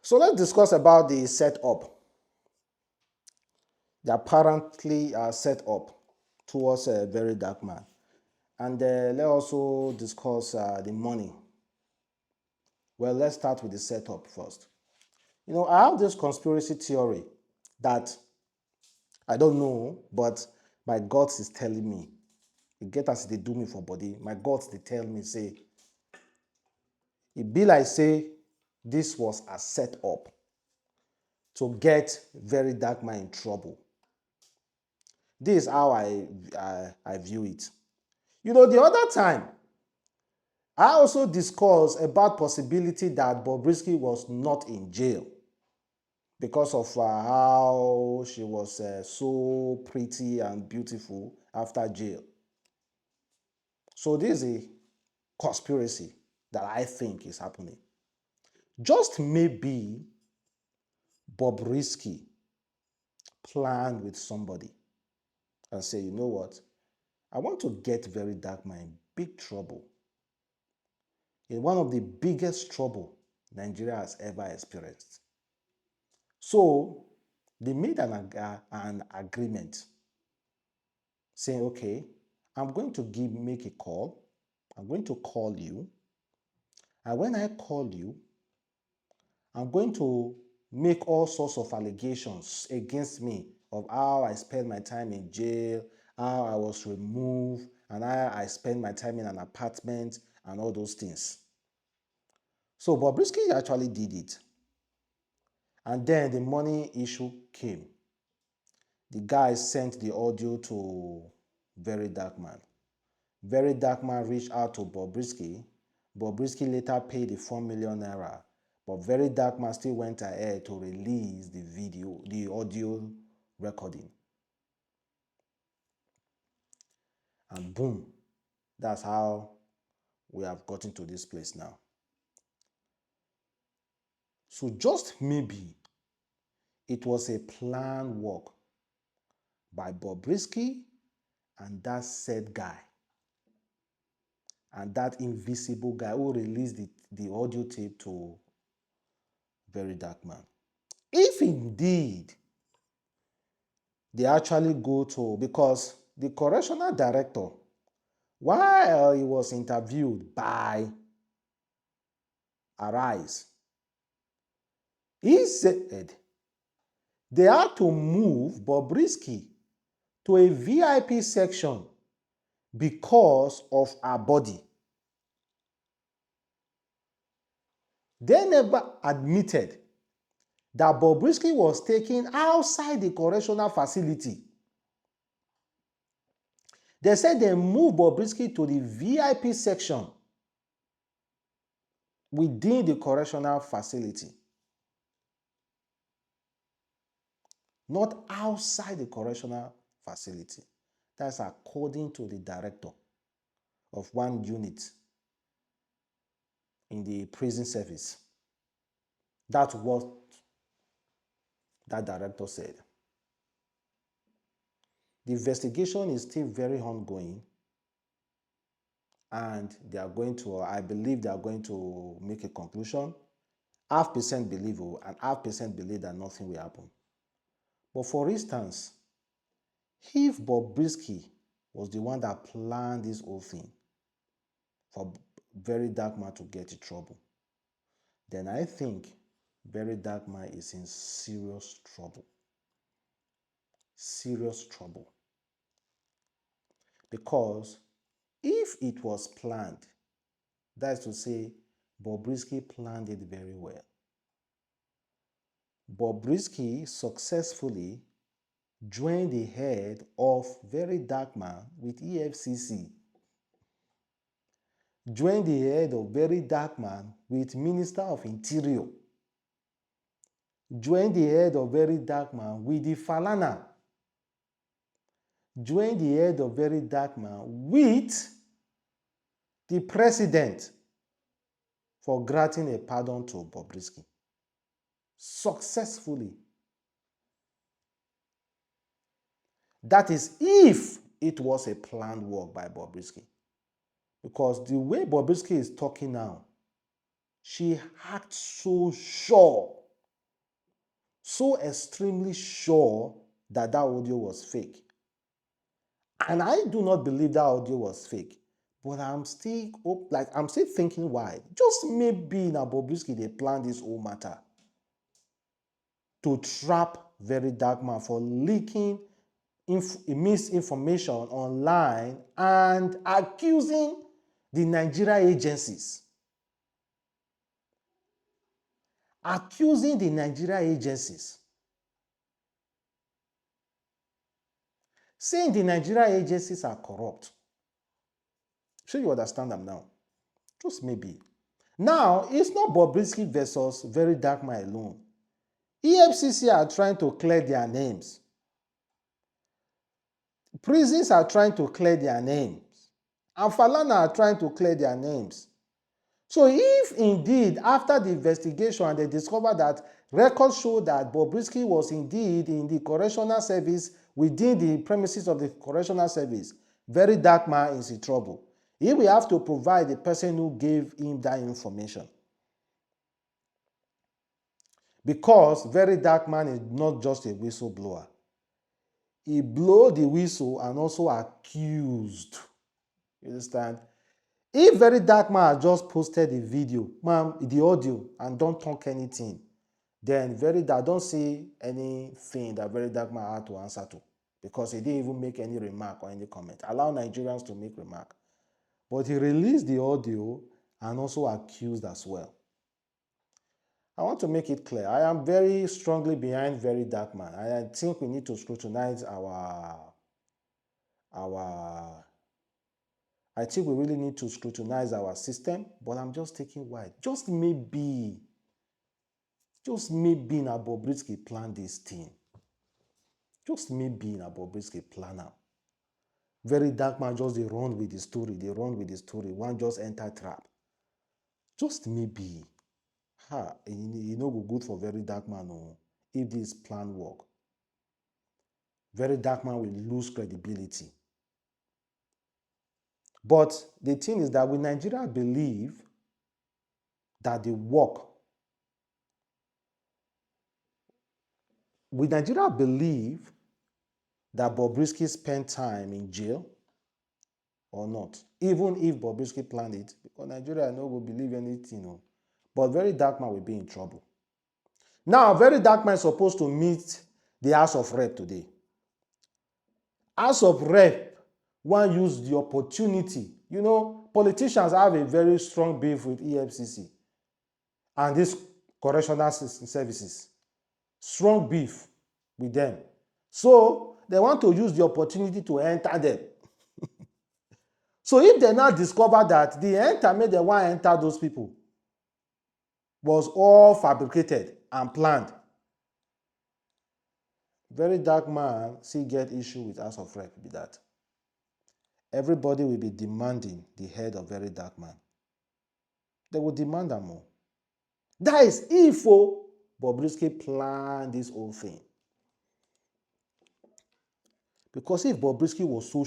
So let's discuss about the setup. The apparently set up towards a Verydarkman. And let's also discuss the money. Well, let's start with the setup first. I have this conspiracy theory that I don't know, but my guts is telling me. You get as they do me for body. My guts, they tell me, say, it be like say this was a setup to get Verydarkman in trouble. This is how I view it. The other time, I also discussed about possibility that Bobrisky was not in jail because of how she was so pretty and beautiful after jail. So this is a conspiracy that I think is happening. Just maybe Bobrisky planned with somebody and say, you know what, I want to get Verydarkman in big trouble. In one of the biggest trouble Nigeria has ever experienced. So they made an agreement saying, okay, I'm going to make a call. I'm going to call you. And when I call you, I'm going to make all sorts of allegations against me of how I spent my time in jail, how I was removed, and how I spent my time in an apartment and all those things. So Bobrisky actually did it. And then the money issue came. The guy sent the audio to Verydarkman. Verydarkman reached out to Bobrisky. Bobrisky later paid the 4 million naira. But Verydarkman still went ahead to release the audio recording. And boom, that's how we have gotten to this place now. So just maybe it was a planned work by Bobrisky and that said guy. And that invisible guy who released the audio tape to Verydarkman. If indeed they actually go to, because the correctional director, while he was interviewed by Arise, he said they had to move Bobrisky to a VIP section because of her body. They never admitted that Bobrisky was taken outside the correctional facility. They said they moved Bobrisky to the VIP section within the correctional facility, not outside the correctional facility. That's according to the director of one unit in the prison service. That's what that director said. The investigation is still very ongoing, and they are going to, I believe they are going to make a conclusion. 0.5% believe and 0.5% believe that nothing will happen. But for instance, if Bobrisky was the one that planned this whole thing for Verydarkman to get in trouble, then I think Verydarkman is in serious trouble. Serious trouble. Because if it was planned, that's to say, Bobrisky planned it very well. Bobrisky successfully joined the head of Verydarkman with EFCC. Joined the head of Verydarkman with Minister of Interior. Joined the head of Verydarkman with the Falana. Joined the head of Verydarkman with the president for granting a pardon to Bobrisky. Successfully. That is if it was a planned work by Bobrisky. Because the way Bobrisky is talking now, she acts so sure so extremely sure that that audio was fake. And I do not believe that audio was fake. But I'm still I'm still thinking why. Just maybe in Bobrisky they planned this whole matter to trap Verydarkman for leaking misinformation online and accusing the Nigeria agencies. Accusing the Nigeria agencies. Saying the Nigeria agencies are corrupt. Sure you understand them now? Just maybe. Now, it's not Bobrisky versus Verydarkman alone. EFCC are trying to clear their names. Prisons are trying to clear their names. And Falana are trying to clear their names. So if indeed, after the investigation, they discover that records show that Bobrisky was indeed in the correctional service within the premises of the correctional service, Verydarkman is in trouble. He will have to provide the person who gave him that information. Because Verydarkman is not just a whistleblower. He blew the whistle and also accused. You understand? If Verydarkman had just posted the video, the audio, and don't talk anything, then I don't see anything that Verydarkman had to answer to, because he didn't even make any remark or any comment. Allow Nigerians to make remark. But he released the audio and also accused as well. I want to make it clear. I am very strongly behind Verydarkman. I think we need to scrutinize I think we really need to scrutinize our system, but I'm just taking wide. Just maybe na Bobrisky plan this thing. Just maybe na Bobrisky plan am. Verydarkman just they run with the story. They run with the story. One just enter trap. Just maybe. You know go good for Verydarkman if this plan work. Verydarkman will lose credibility. But the thing is that we Nigeria believe that the work, we Nigeria believe that Bobrisky spent time in jail or not, even if Bobrisky planned it, because Nigeria no go believe anything. But Verydarkman will be in trouble. Now, Verydarkman is supposed to meet the House of Rep today. House of Rep want use the opportunity. Politicians have a very strong beef with EFCC and these correctional services. Strong beef with them. So, they want to use the opportunity to enter them. So, if they now discover that the enter they want to enter those people was all fabricated and planned, Verydarkman still get issue with House of Rep be that. Everybody will be demanding the head of Verydarkman. They will demand them more. That is if Bobrisky planned this whole thing. Because if Bobrisky was so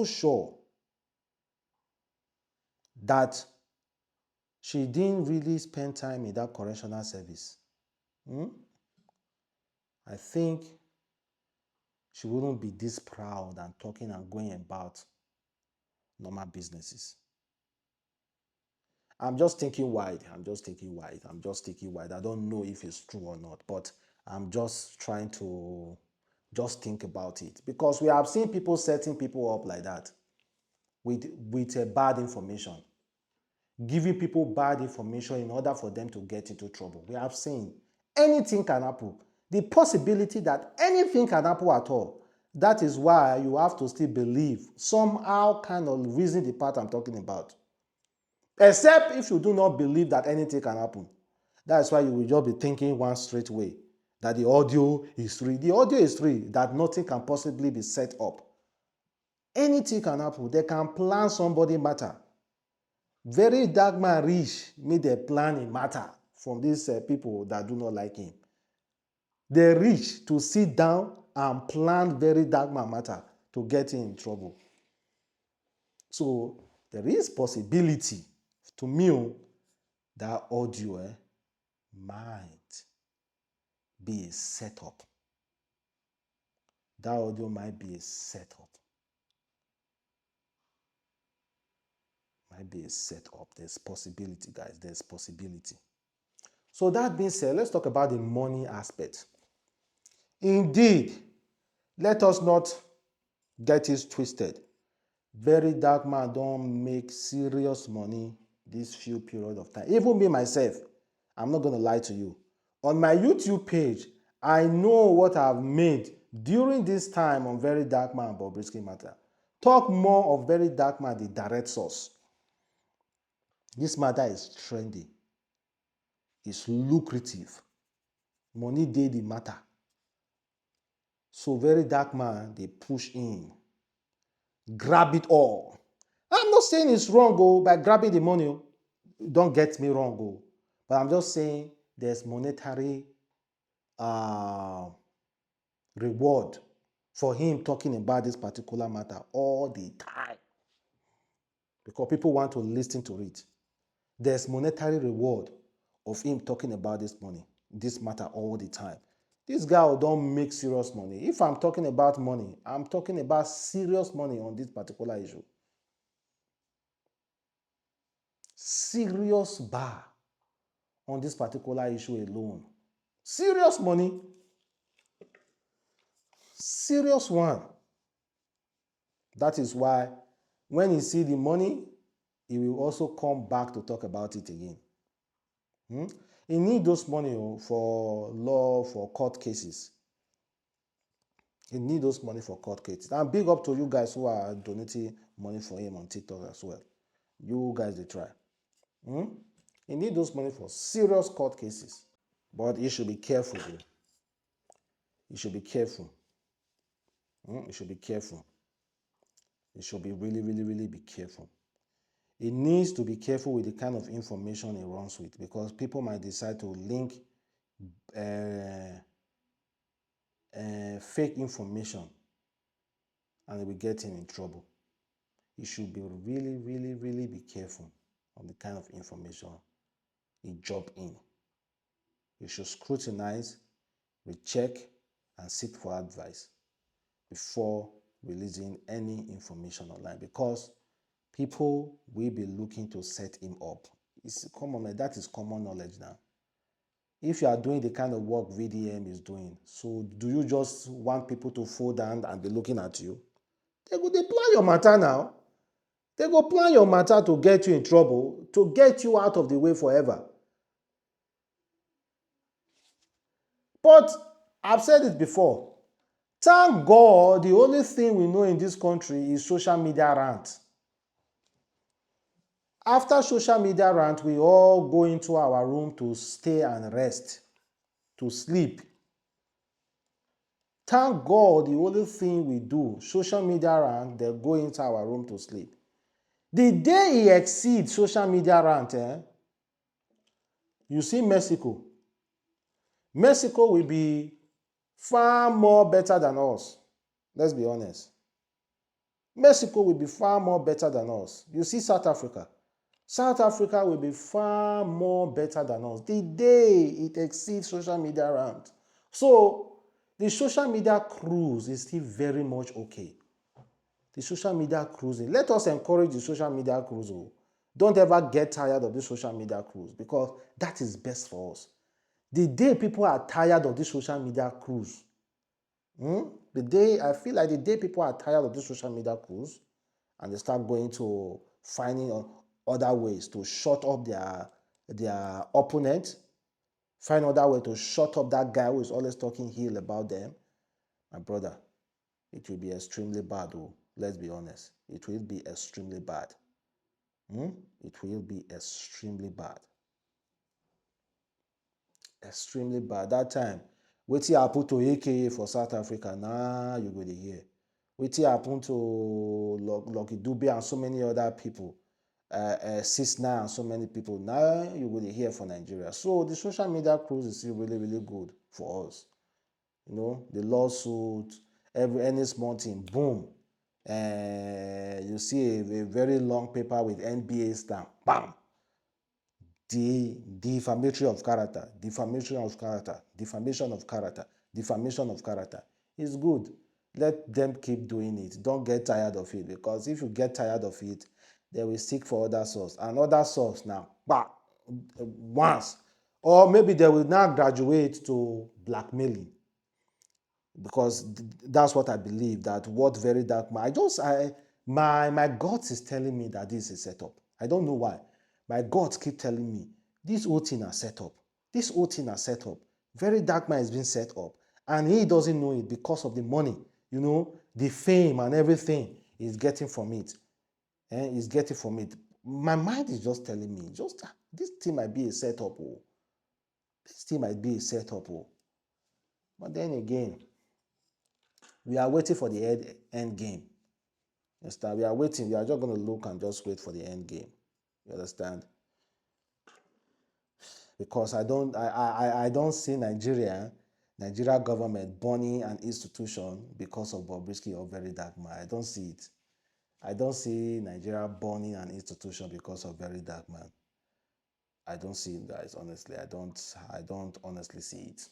sure that she didn't really spend time in that correctional service, I think she wouldn't be this proud and talking and going about normal businesses. I'm just thinking wide. I don't know if it's true or not, but I'm just trying to just think about it. Because we have seen people setting people up like that with bad information. Giving people bad information in order for them to get into trouble. We have seen anything can happen. The possibility that anything can happen at all. That is why you have to still believe somehow kind of reason the part I'm talking about. Except if you do not believe that anything can happen. That's why you will just be thinking one straight way. That the audio is real. The audio is real. That nothing can possibly be set up. Anything can happen. They can plan somebody matter. Verydarkman reach make the planning matter from these people that do not like him. They reach to sit down and plan Verydarkman matter to get him in trouble. So there is possibility to me that audio might be a setup. That audio might be a setup. Might be a setup. There's possibility, guys. There's possibility. So that being said, let's talk about the money aspect. Indeed, let us not get it twisted. Verydarkman don't make serious money this few period of time. Even me myself, I'm not going to lie to you. On my YouTube page, I know what I've made during this time on Verydarkman and Bobrisky matter. Talk more of Verydarkman, the direct source. This matter is trendy. It's lucrative. Money dey the matter. So Verydarkman, they push in. Grab it all. I'm not saying it's wrong by grabbing the money. Don't get me wrong. But I'm just saying there's monetary reward for him talking about this particular matter all the time. Because people want to listen to it. There's monetary reward of him talking about this matter all the time. This guy don't make serious money. If I'm talking about money, I'm talking about serious money on this particular issue. Serious bar on this particular issue alone. Serious money. Serious one. That is why when he see the money, he will also come back to talk about it again. He need those money for law, for court cases. He need those money for court cases. And big up to you guys who are donating money for him on TikTok as well. You guys, they try. He need those money for serious court cases. But he should be careful. He should be careful. He should be careful. He should be really, really, really be careful. He needs to be careful with the kind of information he runs with, because people might decide to link fake information and it will get him in trouble. He should be really, really, really be careful on the kind of information he jump in. He should scrutinize, recheck, and seek for advice before releasing any information online, because people will be looking to set him up. It's common, that is common knowledge now. If you are doing the kind of work VDM is doing, so do you just want people to fall down and be looking at you? They plan your matter now. They go plan your matter to get you in trouble, to get you out of the way forever. But I've said it before. Thank God the only thing we know in this country is social media rant. After social media rant, we all go into our room to stay and rest, to sleep. Thank God the only thing we do, social media rant, they go into our room to sleep. The day he exceeds social media rant, you see Mexico. Mexico will be far more better than us. Let's be honest. Mexico will be far more better than us. You see South Africa. South Africa will be far more better than us the day it exceeds social media rant. So the social media cruise is still very much okay. The social media cruising. Let us encourage the social media cruise. Don't ever get tired of this social media cruise, because that is best for us. The day people are tired of this social media cruise, I feel like the day people are tired of this social media cruise and they start going to finding other ways to shut up their opponent, find other way to shut up that guy who is always talking ill about them, my brother, it will be extremely bad. Let's be honest. It will be extremely bad. It will be extremely bad. Extremely bad. That time, wetin happen to AKA for South Africa, nah, you go to hear. Wetin happen to Lucky Dube and so many other people, 6ix9ine and so many people, now you go to hear for Nigeria. So the social media cruise is still really, really good for us. You know, the lawsuit, any small thing, boom. You see a very long paper with NBA stamp, bam. defamatory of character, defamation of character, defamation of character, defamation of character. It's good. Let them keep doing it. Don't get tired of it, because if you get tired of it, they will seek for other source. And other source now, bah, once. Or maybe they will now graduate to blackmailing, because that's what I believe. That what Verydarkman. My guts is telling me that this is set up. I don't know why. My guts keep telling me this whole thing are set up. This whole thing are set up. Verydarkman is being set up, and he doesn't know it because of the money, the fame and everything he's getting from it. He's getting from it. My mind is just telling me, this thing might be a setup. Oh. This thing might be a setup. Oh. But then again, we are waiting for the end game. You understand? We are waiting. We are just going to look and just wait for the end game. You understand? Because I don't see Nigeria government burning an institution because of Bobrisky or Verydarkman. I don't see it. I don't see Nigeria burning an institution because of Verydarkman. I don't see it, guys. Honestly, I don't honestly see it.